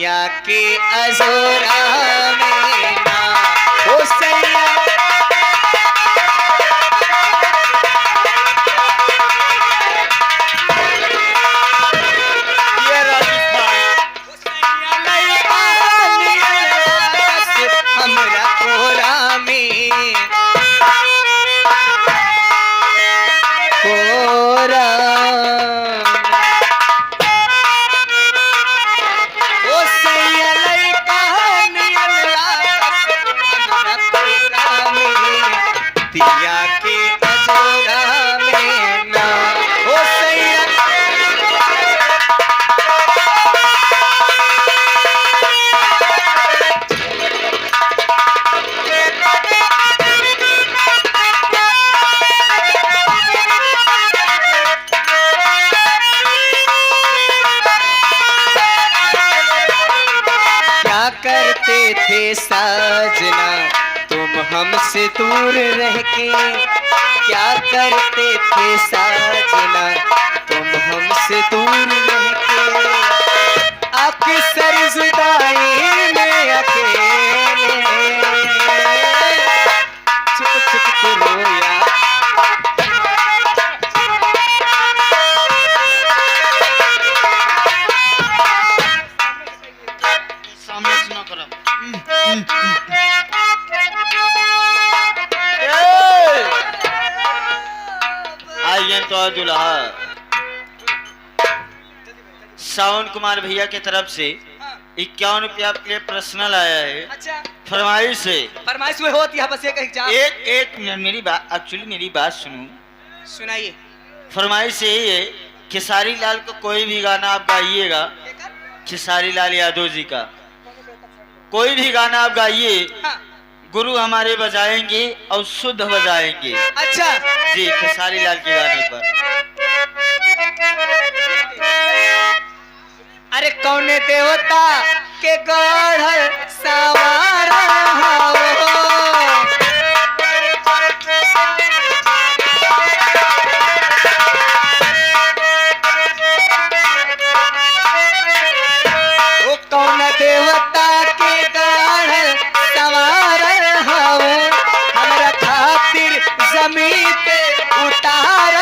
दिया के अजोरा में ना हो सैया हमरा कोरा में कोरा ओ सैया लइका नियन लागस हमरा कोरा में दिया के अजोरा में ना ओ सैया करते थे साजना तुम हमसे दूर रह के क्या करते थे साजना तुम हमसे दूर रह के अक्सर जुदाई में अकेले छुप छुप के रोया तो दुल्हा सावन कुमार भैया की तरफ से 51 रुपया आपके लिए पर्सनल आया है। अच्छा फरमाइश से फरमाइश हुई होती है बस एक मिनट मेरी बात एक्चुअली मेरी बात सुनो सुनाइए। फरमाइश यही है खेसारी लाल को कोई भी गाना आप गाइएगा खेसारी लाल यादव जी का कोई भी गाना आप गाइए हाँ। गुरु हमारे बजाएंगे और शुद्ध बजाएंगे। अच्छा जी खेसारी लाल के गाने पर। अरे कौन देवता के गढ़ सवारा वो कौन देवता के गढ़ सवार हमरा खातिर जमीन पे उतार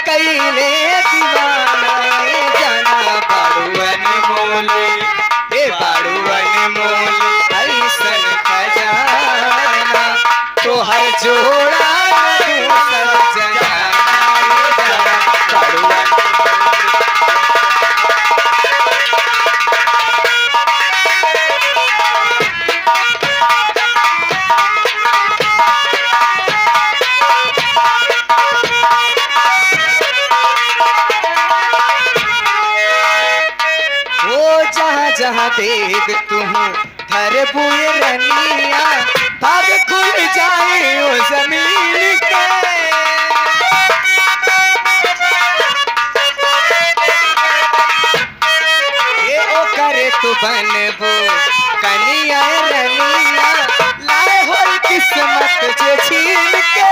कैले दीवाना जाना बाड़ुअन मोले हे बाड़ुअन मोले ऐसन खजाना तोहर जोड़ा दूसर जनाना बाड़ुअन जहाँ देख तुम धर बुए रनिया भाग खुल जाए ओ जमीन के ये ओ करे तू बनबो कनिया रनिया लाए हो किस्मत जे छीन के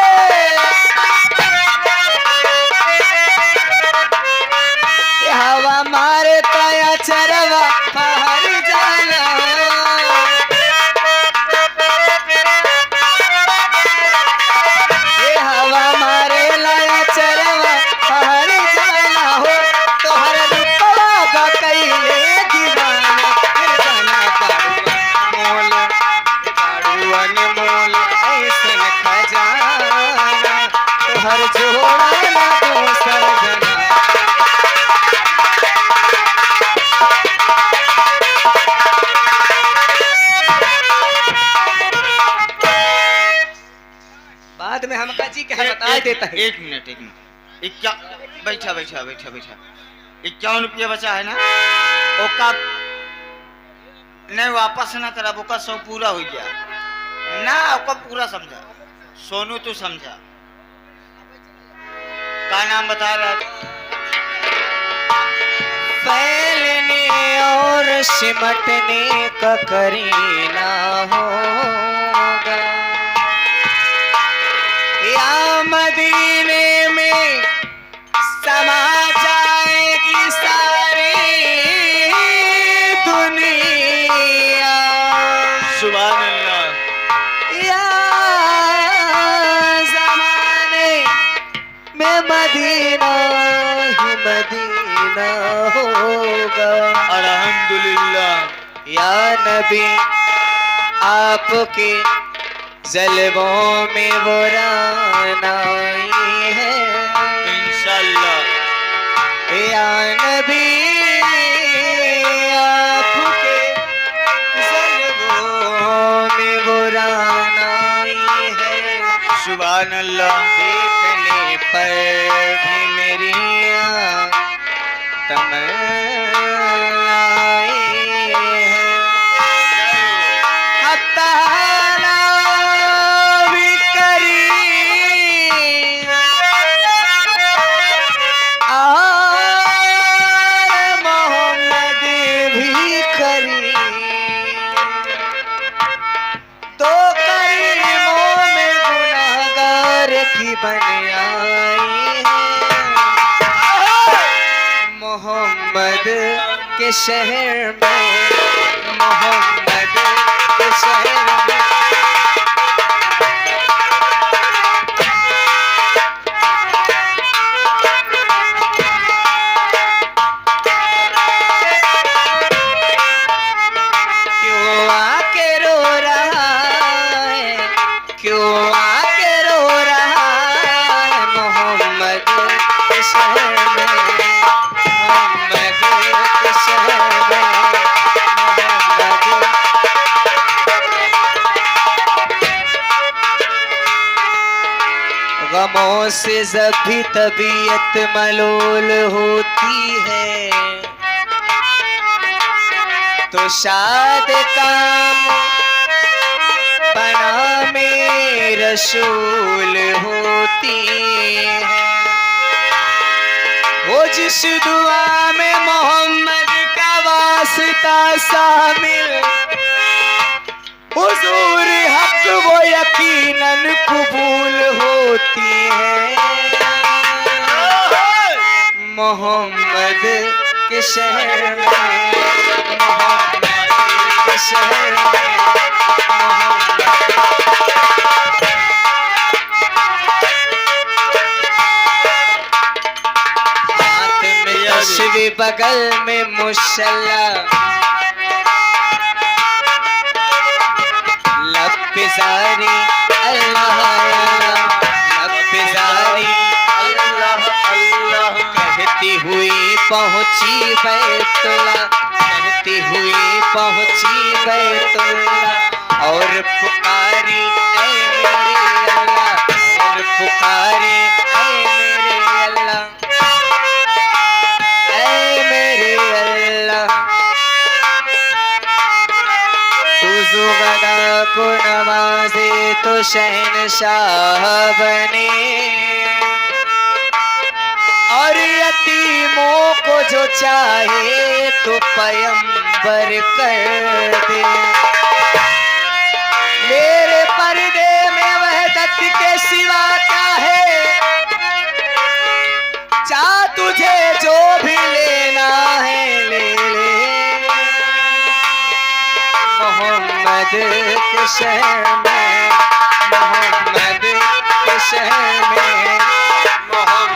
हवा मारे तया चरवा बाहर जाना ये हवा मारे लाया चरवा बाहर जाना हो तो हर रुपया बकैले दीवाना जाना बाड़ुअन मोल ऐसन खजाना तो हर जोड़ा ना दोसर जना बाद में हमका जी के बता देता है। एक मिनट बैठा 51 रुपया बचा है ना ओका नहीं वापस ना करा ओका 100 पूरा हो गया ना ओका पूरा समझा सोनू तू समझा का नाम बता रहा फैलने और सिमटने का करीना होगा या मदीने में समा जाएगी मदीना होगा। अल्हम्दुलिल्लाह। या नबी आपके जलवों में वो रान आई है। इंशाअल्लाह। या नबी आपके जलवों में वो रान आई है। सुभान अल्लाह। देखने पर भी मेरी तमन्नाएं हैं। हत्ता भी करीम और मोहम्मद भी करीम, दो करीमों में गुनाहगार की बन आई है। मोहम्मद के शहर में, मोहम्मद के शहर में क्यों आके रो रहा है, क्यों आके रो रहा है। मोहम्मद के शहर में, मोहम्मद के शहर में, मोहम्मद। गमों से जभी तबीयत मलोल होती है, तो शाद काम बना में रसूल होती है। वो जिस दुआ में मोहम्मद का वास्ता शामिल, हुजूर हक वो यकीनन कबूल होती है। मोहम्मद के शहर में, मोहम्मद के शहर में, मोहम्मद। हाथ में तस्वीर, बगल में मुसल्ला, लब पे जारी अल्लाह अल्लाह, लब पे जारी अल्लाह अल्लाह। कहती हुई पहुंची बैतुल्लाह, कहती हुई पहुंची बैतुल्लाह। और पुकारी ऐ मेरे अल्लाह, और पुकारी ऐ मेरे अल्लाह, ऐ मेरे अल्लाह। तू जुगदा को नवाजे तो शहनशाह बने, और यतीमों को जो चाहे तो पयंबर कर दे। मेरे पर्दे में वहदत के सिवा क्या है, चाह तुझे जो भी लेना है ले ले। मोहम्मद के शहर में, मोहम्मद के शहर में, मोहम्मद